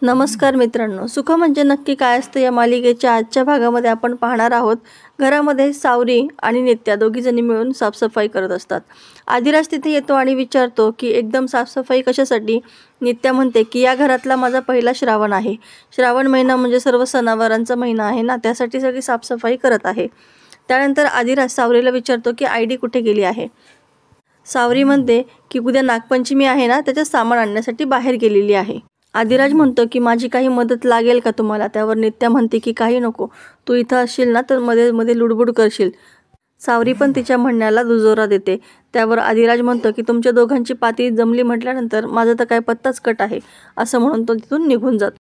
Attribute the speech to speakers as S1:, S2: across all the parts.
S1: नमस्कार मित्रांनो, सुख म्हणजे नक्की काय असतं या मालिकेच्या आजच्या भागामध्ये आपण पाहणार आहोत. घरामध्ये सावरी आणि नित्या दोघीजणी मिळून साफसफाई करत असतात. आदिराज तिथे येतो आणि विचारतो की एकदम साफसफाई कशासाठी. नित्या म्हणते की या घरातला माझा पहिला श्रावण आहे. श्रावण महिना म्हणजे सर्व सणावारांचा महिना आहे ना, त्यासाठी सगळी साफसफाई करत आहे. त्यानंतर आदिराज सावरीला विचारतो की आयडी कुठे गेली आहे. सावरी म्हणते की उद्या नागपंचमी आहे ना, त्याचं सामान आणण्यासाठी बाहेर गेलेली आहे. आदिराज म्हणतो की माझी काही मदत लागेल का तुम्हाला. त्यावर नित्या म्हणते की काही नको, तू इथं असशील ना तर मध्ये मध्ये लुडबुड करशील. सावरी पण तिच्या म्हणण्याला दुजोरा देते. त्यावर आदिराज म्हणतो की तुमच्या दोघांची पाती जमली म्हटल्यानंतर माझा तर काय पत्ताच कट आहे, असं म्हणून तो तिथून निघून जातो.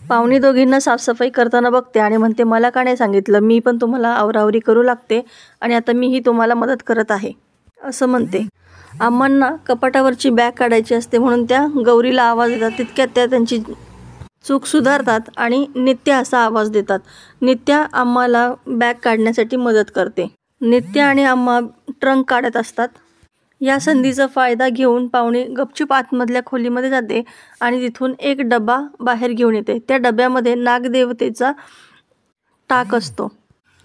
S1: पाहुणी दोघींना साफसफाई करताना बघते आणि म्हणते मला का नाही सांगितलं, मी पण तुम्हाला आवरावरी करू लागते आणि आता मीही तुम्हाला मदत करत आहे, असं म्हणते. अम्मांना कपाटावरची बॅग काढायची असते म्हणून त्या गौरीला आवाज देतात. तितक्यात त्या त्यांची चूक सुधारतात आणि नित्या असा आवाज देतात. नित्या अम्माला बॅग काढण्यासाठी मदत करते. नित्या आणि अम्मा ट्रंक काढत असतात. या संधीचा फायदा घेऊन पाहुणी गपचूप आतमधल्या खोलीमध्ये जाते आणि तिथून एक डबा बाहेर घेऊन येते. त्या डब्यामध्ये नागदेवतेचा टाक असतो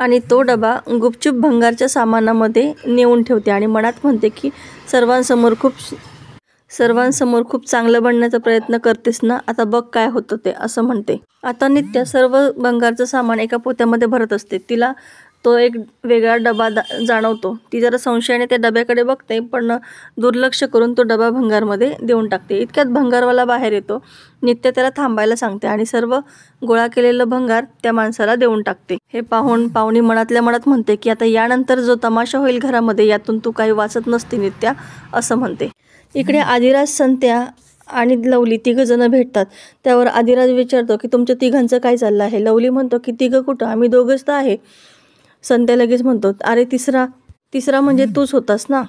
S1: आणि तो डबा गुपचूप भंगारच्या सामानामध्ये नेऊन ठेवते आणि मनात म्हणते की सर्वांसमोर खूप चांगलं बनण्याचा प्रयत्न करतेस ना, आता बघ काय होतं ते, असं म्हणते. आता नित्या सर्व भंगारचं सामान एका पोत्यामध्ये भरत असते. तिला तो एक वेगळा डबा जाणवतो. ती जरा संशयाने त्या डब्याकडे बघते, पण दुर्लक्ष करून तो डबा भंगारमध्ये देऊन टाकते. इतक्यात भंगारवाला बाहेर येतो. नित्या त्याला थांबायला सांगते आणि सर्व गोळा केलेलं भंगार त्या माणसाला देऊन टाकते. हे पाहून पाहुणी मनातल्या मनात म्हणते की आता यानंतर जो तमाशा होईल घरामध्ये, यातून तू काही वाचत नसते नित्या, असं म्हणते. इकडे आदिराज, संत्या आणि लवली तिघंजणं भेटतात. त्यावर आदिराज विचारतो की तुमच्या तिघांचं काय चाललं आहे. लवली म्हणतो की तिघं कुठं, आम्ही दोघंच तर आहे. संत्या लगेच म्हणतो अरे तिसरा म्हणजे तूच होतास ना,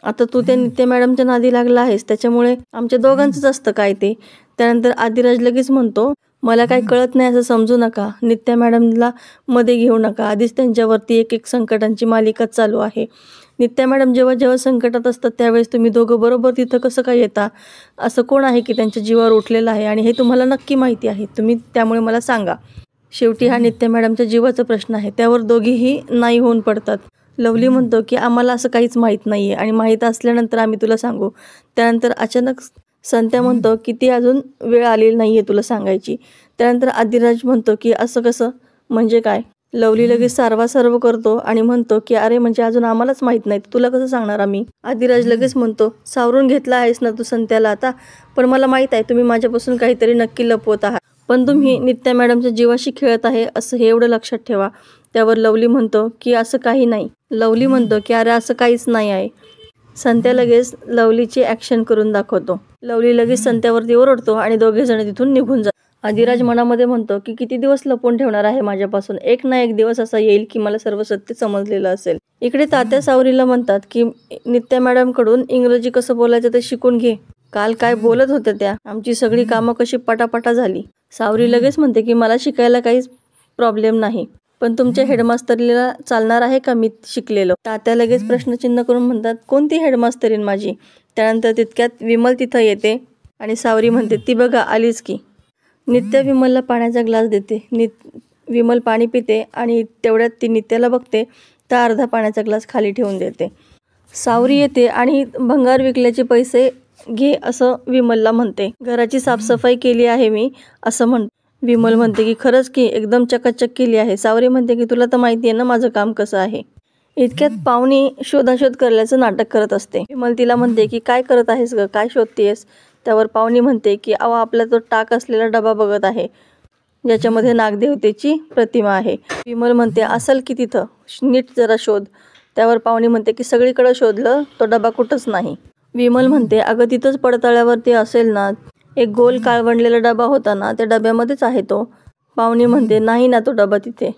S1: आता तू त्या नित्या मॅडमच्या नादी लागला आहेस, त्याच्यामुळे आमच्या दोघांचंच असतं काय ते. त्यानंतर आदिराज लगेच म्हणतो मला काही कळत नाही असं समजू नका, नित्या मॅडमला मध्ये घेऊ नका, आधीच त्यांच्यावरती एक एक संकटांची मालिका चालू आहे. नित्या मॅडम जेव्हा संकटात असतात त्यावेळेस तुम्ही दोघं बरोबर तिथं कसं काय येता. असं कोण आहे की त्यांच्या जीवावर उठलेलं आहे आणि हे तुम्हाला नक्की माहिती आहे, तुम्ही त्यामुळे मला सांगा. शेवटी हा नित्या मॅडमच्या जीवाचा प्रश्न आहे. त्यावर दोघीही नाही होऊन पडतात. लवली म्हणतो की आम्हाला असं काहीच माहीत नाही आहे आणि माहीत असल्यानंतर आम्ही तुला सांगू. त्यानंतर अचानक संत्या म्हणतो की ती अजून वेळ आलेली नाही आहे तुला सांगायची. त्यानंतर आदिराज म्हणतो की असं कसं, म्हणजे काय. लवली लगेच सारवासारव करतो आणि म्हणतो की अरे म्हणजे अजून आम्हालाच माहीत नाही, तुला कसं सांगणार आम्ही. आदिराज लगेच म्हणतो सावरून घेतला आहेस ना तू संत्याला आता, पण मला माहीत आहे तुम्ही माझ्यापासून काहीतरी नक्की लपवत आहात, पण तुम्ही नित्या मॅडमच्या जीवाशी खेळत आहे असं हे एवढं लक्षात ठेवा. त्यावर लवली म्हणतो की असं काही नाही. लवली म्हणतो की अरे असं काहीच नाही आहे. संत्या लगेच लवलीची ॲक्शन करून दाखवतो. लवली लगेच संत्यावरती ओरडतो आणि दोघेजण तिथून निघून जातात. आदिराज मनामध्ये म्हणतो की किती दिवस लपवून ठेवणार आहे माझ्यापासून, एक ना एक दिवस असा येईल की मला सर्व सत्य समजलेलं असेल. इकडे तात्या सावरीला म्हणतात की नित्या मॅडमकडून इंग्रजी कसं बोलायचं ते शिकून घे, काल काय बोलत होत्या त्या, आमची सगळी कामं कशी पटापटा झाली. सावरी लगेच म्हणते की मला शिकायला काहीच प्रॉब्लेम नाही, पण तुमच्या हेडमास्तरीला चालणार आहे का मी शिकलेलो. तात्या लगेच प्रश्नचिन्ह करून म्हणतात कोणती हेडमास्तरीन माझी. त्यानंतर तितक्यात विमल तिथं येते आणि सावरी म्हणते ती बघा आलीच की. नित्या विमलला पाण्याचा ग्लास देते. विमल पाणी पिते आणि तेवढ्यात ती नित्याला बघते तर अर्धा पाण्याचा ग्लास खाली ठेवून देते. सावरी येते आणि भंगार विकल्याचे पैसे घे असं विमलला म्हणते. घराची साफसफाई केली आहे मी, असं विमल म्हणते की खरंच की एकदम चकाचक केली आहे. सावरी म्हणते की तुला तर माहिती आहे ना माझं काम कसं आहे. इतक्यात पाहुणी शोधाशोध करण्याचं नाटक करत असते. विमल तिला म्हणते की काय करत आहेस ग, काय शोधतेस. त्यावर पाहुणी म्हणते की अहो आपला तो टाक असलेला डबा बघत आहे ज्याच्यामध्ये नागदेवतेची प्रतिमा आहे. विमल म्हणते असेल की तिथं, नीट जरा शोध. त्यावर पाहुणी म्हणते की सगळीकडे शोधलं, तो डबा कुठंच नाही. विमल म्हणते अगं तिथंच पडताळ्यावरती असेल ना, एक गोल काळवंडलेला डबा होता ना, त्या डब्यामध्येच आहे तो. पाहुणी म्हणते नाही ना तो डबा तिथे.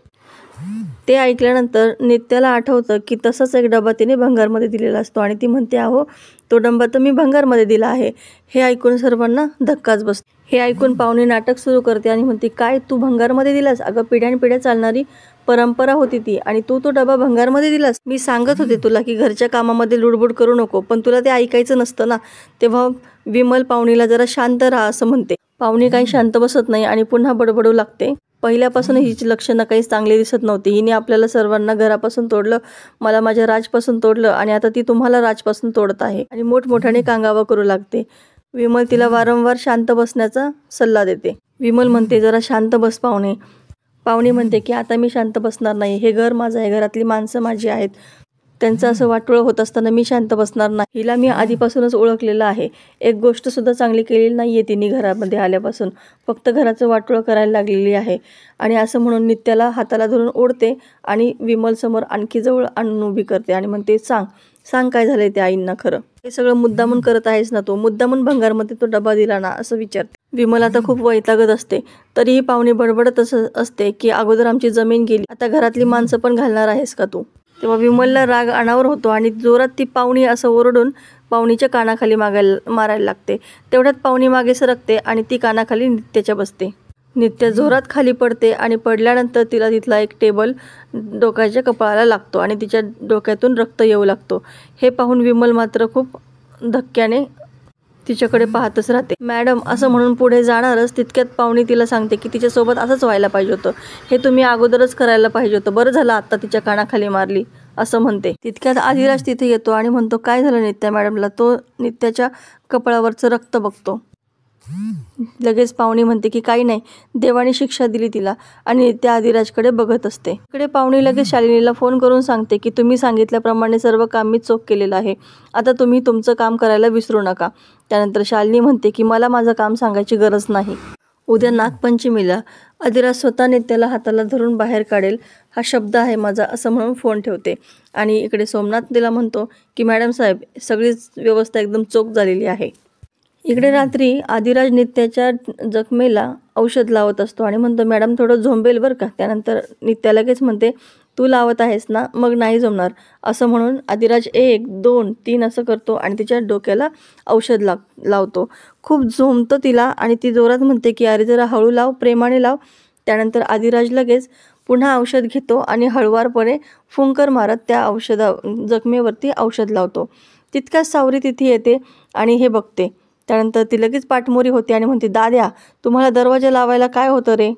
S1: ते ऐकल्यानंतर नित्याला आठवतं की तसाच एक डबा तिने भंगारमध्ये दिलेला असतो आणि ती म्हणते अहो तो डबा तर मी भंगारमध्ये दिला आहे. हे ऐकून सर्वांना धक्काच बसतो. हे ऐकून पाहुणी नाटक सुरू करते आणि म्हणते काय तू भंगारमध्ये दिलास. अगं पिढ्यानपिढ्या चालणारी परंपरा होती ती, आणि तू तो डबा भंगारमध्ये दिलास. मी सांगत होते तुला की घरच्या कामामध्ये लुडबुड करू नको, पण तुला ते ऐकायचं नसतं ना. तेव्हा विमल पाहुणीला जरा शांत राहा असं म्हणते. पाहुणी काही शांत बसत नाही आणि पुन्हा बडबडू लागते. पहिल्यापासून हिची लक्षणं काहीच चांगली दिसत नव्हती. हिने आपल्याला सर्वांना घरापासून तोडलं, मला माझ्या राजपासून तोडलं, आणि आता ती तुम्हाला राजपासून तोडत आहे आणि मोठमोठ्याने कांगावा करू लागते. विमल तिला वारंवार शांत बसण्याचा सल्ला देते. विमल म्हणते, जरा शांत बस पाहुणे. पाहुणी म्हणते की आता मी शांत बसणार नाही. हे घर माझं आहे, घरातली माणसं माझी आहेत. त्यांचं असं वाटोळं होत असताना मी शांत बसणार नाही. हिला मी आधीपासूनच ओळखलेलं आहे. एक गोष्ट सुद्धा चांगली केलेली नाही आहे तिने घरामध्ये आल्यापासून. फक्त घराचं वाटोळं करायला लागलेली आहे. आणि असं म्हणून नित्याला हाताला धरून ओढते आणि विमलसमोर आणखी जवळ आणून उभी करते आणि म्हणते, सांग काय झालंय त्या आईंना खरं. हे सगळं मुद्दामून करत आहेस ना, तो मुद्दामून भंगारमध्ये तो डबा दिला ना, असं विचारते. विमल आता खूप वैतागत असते. तरीही पाहुणी बडबडत असते की अगोदर आमची जमीन गेली, आता घरातली माणसं पण घालणार आहेस का तू. तेव्हा विमलला राग अनावर होतो आणि जोरात ती पाहुणी असं ओरडून पाहुणीच्या कानाखाली मारायला लागते. तेवढ्यात पाहुणी मागे सरकते आणि ती कानाखाली नित्याच्या बसते. नित्या जोरात खाली पडते आणि पडल्यानंतर तिला तिथला एक टेबल डोक्याच्या कपाळाला लागतो आणि तिच्या डोक्यातून रक्त येऊ लागतो. हे पाहून विमल मात्र खूप धक्क्याने तिच्याकडे पाहतच राहते. मॅडम असं म्हणून पुढे जाणारच तितक्यात पाहुणी तिला सांगते की तिच्यासोबत असंच व्हायला पाहिजे होतं. हे तुम्ही अगोदरच करायला पाहिजे होतं. बरं झालं आत्ता तिच्या कानाखाली मारली असं म्हणते. तितक्यात आदिराज तिथे येतो आणि म्हणतो, काय झालं नित्या मॅडमला. तो नित्याच्या कपाळावरचं रक्त बघतो. लगेच पाहुणी म्हणते की काही नाही, देवाने शिक्षा दिली तिला, आणि त्या आदिराजकडे बघत असते. इकडे पाहुणी लगेच शालिनीला फोन करून सांगते की तुम्ही सांगितल्याप्रमाणे सर्व काम मी चोख केलेलं आहे. आता तुम्ही तुमचं काम करायला विसरू नका. त्यानंतर शालिनी म्हणते की मला माझं काम सांगायची गरज नाही. उद्या नागपंचमीला आदिराज स्वतः नित्याला हाताला धरून बाहेर काढेल, हा शब्द आहे माझा, असं म्हणून फोन ठेवते. आणि इकडे सोमनाथ तिला म्हणतो की मॅडम साहेब, सगळीच व्यवस्था एकदम चोख झालेली आहे. इकडे रात्री आदिराज नित्याच्या जखमेला औषध लावत असतो आणि म्हणतो, मॅडम थोडं झोंबेल बरं का. त्यानंतर नित्या लगेच म्हणते, तू लावत आहेस ना, मग नाही जमणार. असं म्हणून आदिराज 1, 2, 3 असं करतो आणि तिच्या डोक्याला औषध लावतो. खूप झोंबतं तिला आणि ती जोरात म्हणते की अरे जरा हळू लाव, प्रेमाने लाव. त्यानंतर आदिराज लगेच पुन्हा औषध घेतो आणि हळुवारपणे फुंकर मारत त्या जखमेवरती औषध लावतो. तितक्याच सावरी तिथे येते आणि हे बघते. त्यानंतर ती लगेच पाठमोरी होते आणि म्हणते, दाद्या तुम्हाला दरवाजा लावायला काय होतं रे.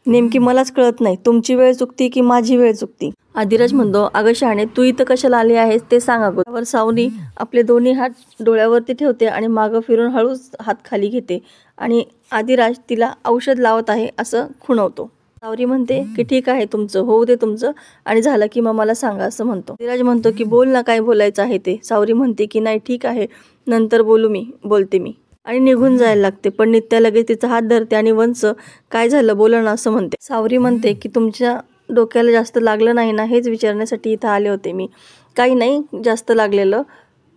S1: नेमकी मलाच कळत नाही, तुमची वेळ चुकती की माझी वेळ चुकती. आदिराज म्हणतो, अगं शहाणे, तू इथं कशाला आली आहेस ते सांग अगोदर. त्यावर सावनी आपले दोन्ही हात डोळ्यावरती ठेवते आणि मागं फिरून हळूच हात खाली घेते आणि आदिराज तिला औषध लावत आहे असं खुणवतो. सावरी म्हणते की ठीक आहे, तुमचं होऊ दे तुमचं, आणि झालं की मग मला सांगा असं म्हणतो. आदिराज म्हणतो की बोल ना, काय बोलायचं आहे ते. सावरी म्हणते की नाही ठीक आहे, नंतर बोलते मी, आणि निघून जायला लागते. पण नित्या लगेच तिचा हात धरते आणि वंच, काय झालं बोल ना असं म्हणते. सावरी म्हणते की तुमच्या डोक्याला जास्त लागलं नाही ना, हेच विचारण्यासाठी इथं आले होते मी. काही नाही जास्त लागलेलं,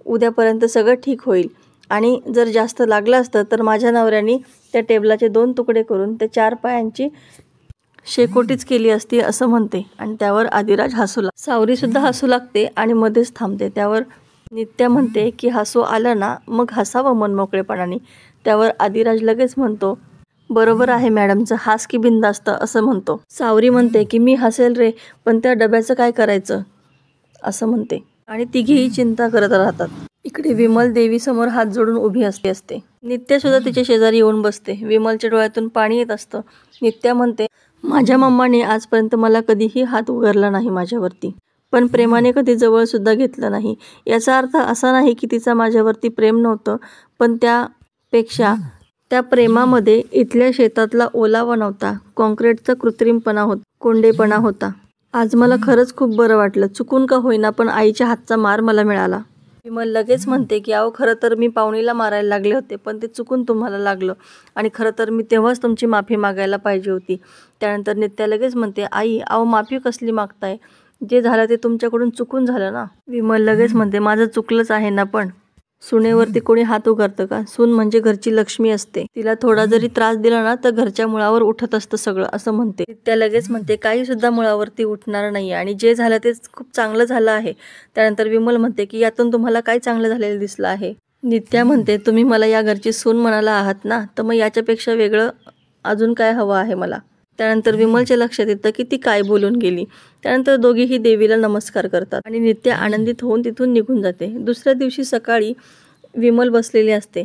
S1: उद्यापर्यंत सगळं ठीक होईल. आणि जर जास्त लागलं असतं तर माझ्या नवऱ्याने त्या टेबलाचे 2 तुकडे करून त्या 4 पायांची शेकोटीच केली असती असं म्हणते. आणि त्यावर आदिराज हसू लागतो. सावरी सुद्धा हसू लागते आणि मध्येच थांबते. त्यावर नित्या म्हणते की हसू आलं ना, मग हसावं मनमोकळेपणाने. त्यावर आदिराज लगेच म्हणतो, बरोबर आहे मॅडमचं, हास की बिनधास्त असं म्हणतो. सावरी म्हणते की मी हसेल रे, पण त्या डब्याचं काय करायचं असं म्हणते. आणि तिघेही चिंता करत राहतात. इकडे विमल देवीसमोर हात जोडून उभी असते. नित्या सुद्धा तिच्या शेजारी येऊन बसते. विमलच्या डोळ्यातून पाणी येत असतं. नित्या म्हणते, माझ्या मम्माने आजपर्यंत मला कधीही हात उगारला नाही माझ्यावरती, पण प्रेमाने कधी जवळ सुद्धा घेतलं नाही. याचा अर्थ असा नाही की तिचा माझ्यावरती प्रेम नव्हतं, पण त्यापेक्षा त्या प्रेमामध्ये इथल्या शेतातला ओलावा नव्हता, कॉन्क्रीटचा कृत्रिमपणा होता, कोंडेपणा होता. आज मला खरंच खूप बरं वाटलं, चुकून का होईना पण आईच्या हातचा मार मला मिळाला. विमल लगेच म्हणते की अहो खरं तर मी पाहुणीला मारायला लागले होते, पण ते चुकून तुम्हाला लागलं, आणि खरं तर मी तेव्हाच तुमची माफी मागायला पाहिजे होती. त्यानंतर नित्या लगेच म्हणते, आई अहो माफी कसली मागताय, जे झालं ते तुमच्याकडून चुकून झालं ना. विमल लगेच म्हणते, माझं चुकलंच आहे ना, पण सुनेवरती कोणी हात उगारतं का. सून म्हणजे घरची लक्ष्मी असते, तिला थोडा जरी त्रास दिला ना तर घरच्या मुळावर उठत असतं सगळं असं म्हणते. त्या लगेच म्हणते, काही सुद्धा मुळावरती उठणार नाही आणि जे झालं ते खूप चांगलं झालं आहे. त्यानंतर विमल म्हणते की यातून तुम्हाला काय चांगलं झालेलं दिसलं आहे. नित्या म्हणते, तुम्ही मला या घरची सून म्हणाला आहात ना, तर मग याच्यापेक्षा वेगळं अजून काय हवं आहे मला. त्यानंतर विमलच्या लक्षात येतं की ती काय बोलून गेली. त्यानंतर दोघीही देवीला नमस्कार करतात आणि नित्या आनंदित होऊन तिथून निघून जाते. दुसऱ्या दिवशी सकाळी विमल बसलेली असते.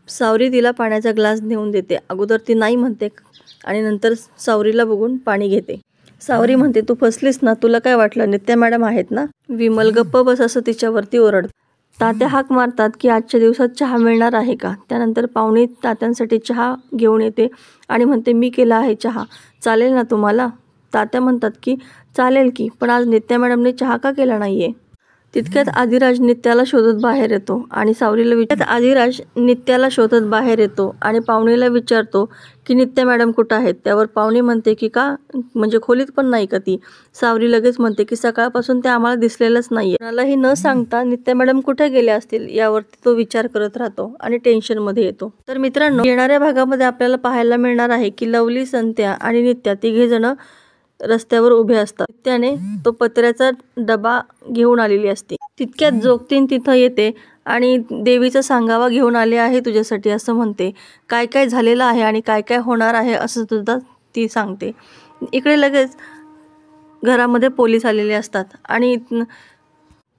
S1: सावरी तिला पाण्याचा ग्लास नेऊन देते. अगोदर ती नाही म्हणते आणि नंतर सावरीला बघून पाणी घेते. सावरी म्हणते, तू फसलीस ना, तुला काय वाटलं, नित्या मॅडम आहेत ना. विमल गप्प बस असं तिच्यावरती ओरडते. तात्या हाक मारतात की आजच्या दिवसात चहा मिळणार आहे का. त्यानंतर पाहुणे तात्यांसाठी चहा घेऊन येते आणि म्हणते, मी केला आहे चहा, चालेल ना तुम्हाला. तात्या म्हणतात की चालेल की, पण आज नित्या मॅडमने चहा का केला नाही आहे. तितक्यात आदिराज नित्याला शोधत बाहेर येतो आणि पाहुणेला विचारतो की नित्या मॅडम कुठं आहेत. त्यावर पाहुणे म्हणते की का, म्हणजे खोलीत पण नाही का ती. सावरी लगेच म्हणते की सकाळपासून ते आम्हाला दिसलेलंच नाहीये. कोणालाही न सांगता नित्या मॅडम कुठे गेल्या असतील यावरती तो विचार करत राहतो आणि टेन्शनमध्ये येतो. तर मित्रांनो, येणाऱ्या भागामध्ये आपल्याला पाहायला मिळणार आहे की लवली, संत्या आणि नित्या तिघे जण रस्त्यावर उभे असतात. त्याने तो पत्र्याचा डबा घेऊन आलेली असते. तितक्यात जोगतीन तिथं येते आणि देवीचा सांगावा घेऊन आले आहे तुझ्यासाठी असं म्हणते. काय काय झालेलं आहे आणि काय काय होणार आहे असं सुद्धा ती सांगते. इकडे लगेच घरामध्ये पोलीस आलेले असतात आणि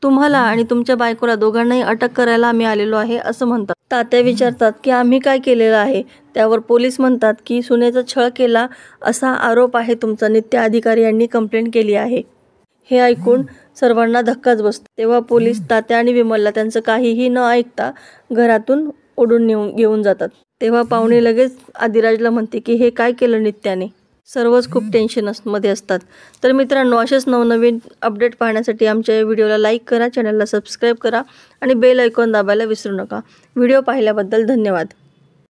S1: तुम्हाला आणि तुमच्या बायकोला दोघांनाही अटक करायला आम्ही आलेलो आहे असं म्हणतात. तात्या विचारतात की आम्ही काय केलेलं आहे. त्यावर पोलीस म्हणतात की सुनेचा छळ केला असा आरोप आहे तुमचा, नित्या अधिकारी यांनी कंप्लेंट केली आहे. हे ऐकून सर्वांना धक्काच बसतो. तेव्हा पोलीस तात्या आणि विमलला त्यांचं काहीही न ऐकता घरातून ओढून घेऊन जातात. तेव्हा पाहुणे लगेच आदिराजला म्हणते की हे काय केलं नित्याने. सर्वच खूप टेन्शनमध्ये असतात. तर मित्रांनो, असेच नवनवीन अपडेट पाहण्यासाठी आमच्या या व्हिडिओला लाईक करा, चॅनलला सबस्क्राईब करा आणि बेल आयकॉन दाबायला विसरू नका. व्हिडिओ पाहिल्याबद्दल धन्यवाद.